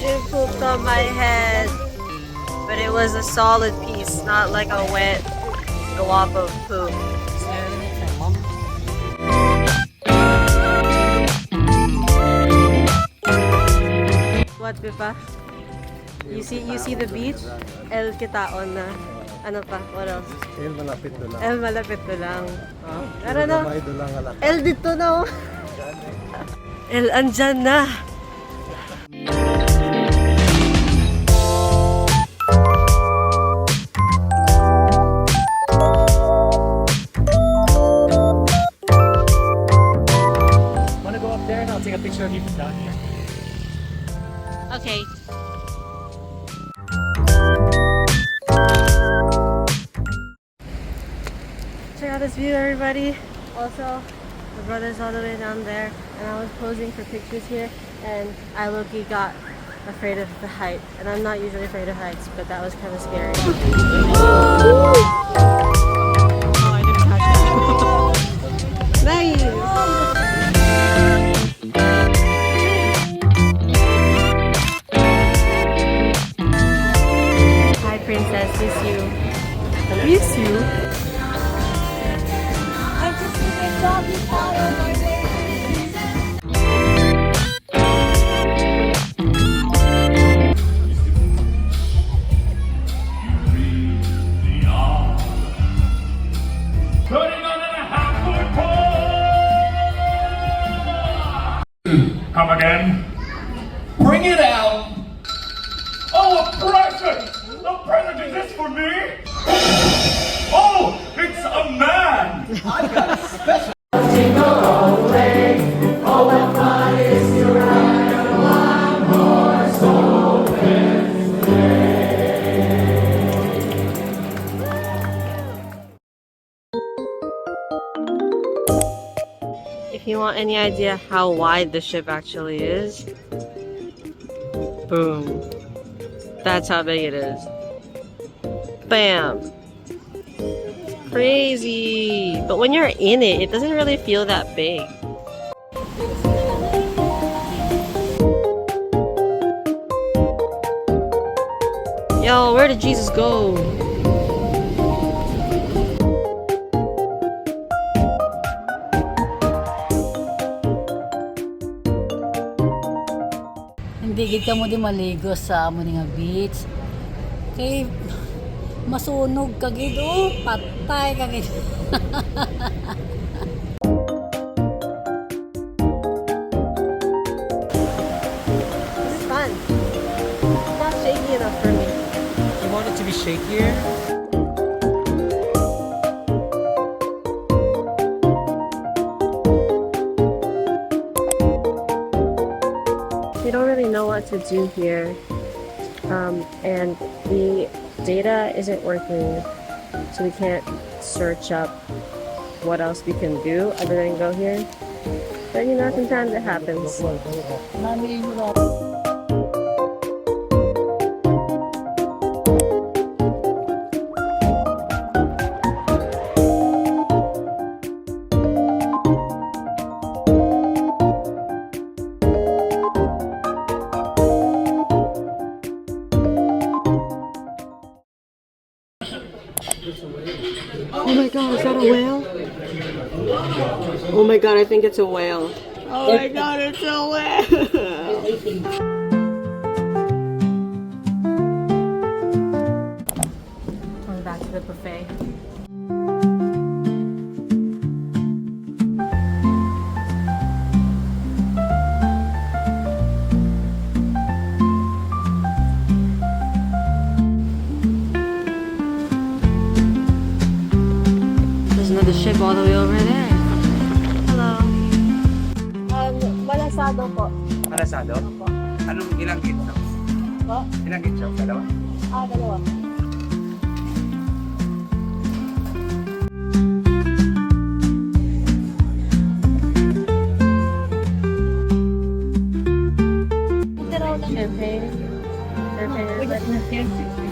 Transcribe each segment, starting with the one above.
It pooped on my head. But it was a solid piece, not like a wet glop of poop. What, Pipa? You see the beach? El Kitaon na. Ano pa? What else? El malapit na lang. El malapit na lang. Oh. Pero no. Lang El dito na. El andyan na. Wanna go up there and I'll take a picture of you from down here. Okay. Check out this view, everybody. Also, the brother's all the way down there, and I was posing for pictures here, and I low-key got afraid of the height. And I'm not usually afraid of heights, but that was kind of scary. Oh, I didn't catch that. Nice! Princess, miss you. Miss you. I just did a doggy pile my Come again. Bring it out. Oh, a present! A present, is this for me? Oh, it's a man! I got a special. If you want any idea how wide the ship actually is, boom. That's how big it is. Bam! Crazy! But when you're in it, it doesn't really feel that big. Yo, where did Jesus go? Hindi gid ka mo di maligo sa amo nga beach. Kay masunog ka gid oh, patay ka gid. This is fun. It's not shaky enough for me. You want it to be shakier? We don't really know what to do here, and the data isn't working, so we can't search up what else we can do other than go here. But you know, sometimes it happens. Oh my god, is that a whale? Oh my god, I think it's a whale. Oh my god, it's a whale! Going back to the buffet. The ship all the way over there. Hello. Malasado po. Malasado? Opo. Anong ilang gitso? Po? Ilang gitso? Dalawa? Dalawa. Champagne.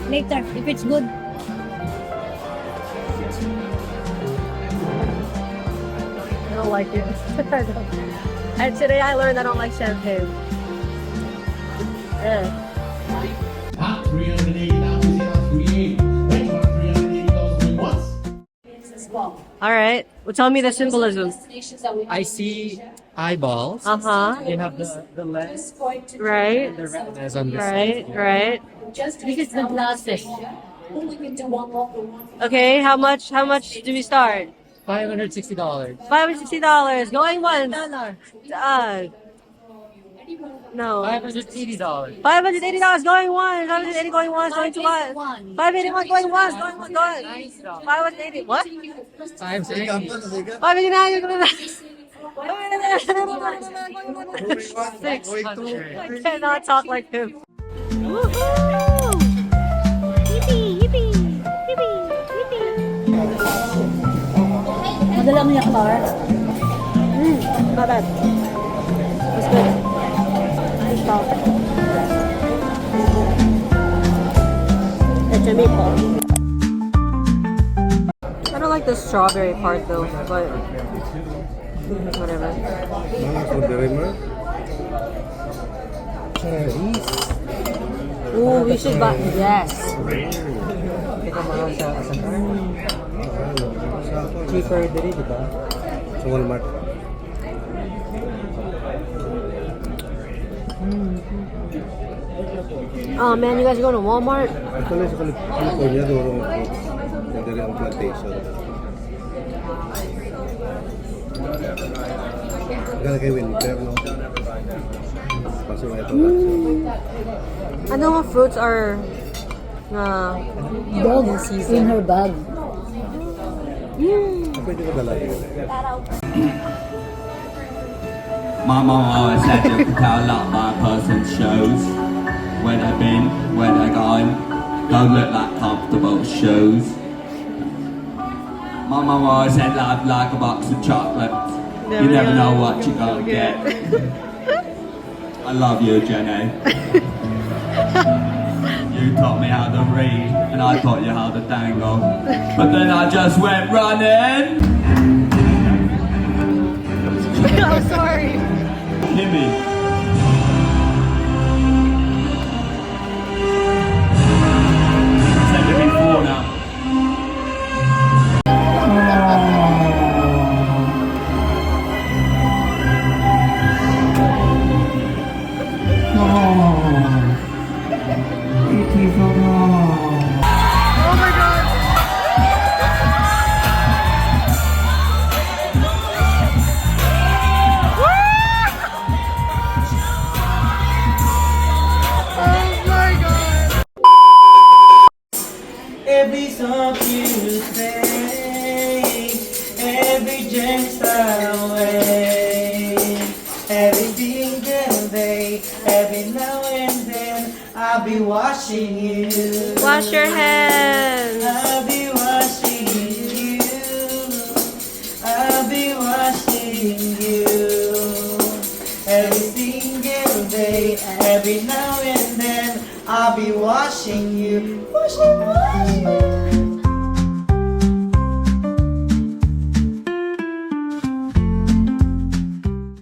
Later, if it's good. I don't like it. And today I learned I don't like champagne. Yeah. Top 380,000 create. Benchmark 380,000 once. Alright. Well, tell me the symbolism. I see eyeballs. Uh-huh. They have the lens, Right. the retinas on this Right. side. Right. This is the glasses. Okay, how much do we start? $560. $560. Going once. No. $580. $580 going once. $580 going once. Going twice. $581 going once. Going once. Going. $580. What? 560. $589. I cannot talk like him. Woohoo! Yippee! Yippee! Yippee! Yippee! Madala mo yung car. Not bad. It's good. Good stop. It's a meatball. I don't like the strawberry part though, but whatever. Cherries. Ooh, we should buy. Yes. Ito mahal sa Mazatlán. Cheaper diri, di ba? Sa Walmart. Oh man, you guys are going to Walmart? Ito na sa California, doon dari ang plantation. Gana kay winter, no? Paso na ito. I know what fruits are. Dog in her bag. Pwede ko dala yun. My mum always said you could tell a lot by a person's shows. Where they've been, where they're going. Don't look like comfortable shoes. My mum always said life like a box of chocolates. You never know what you're gonna get. I love you, Jenny. You taught me how to read, and I taught you how to tango. But then I just went running. I'm sorry. Kimmy. Said to be four now. Oh my god. Oh my god. Every song you say, every gangsta way, every single day, every now and then, I'll be watching you. Wash your hands. I'll be watching you. I'll be watching you. Every single day, every now and then, I'll be watching you. Watching, watching.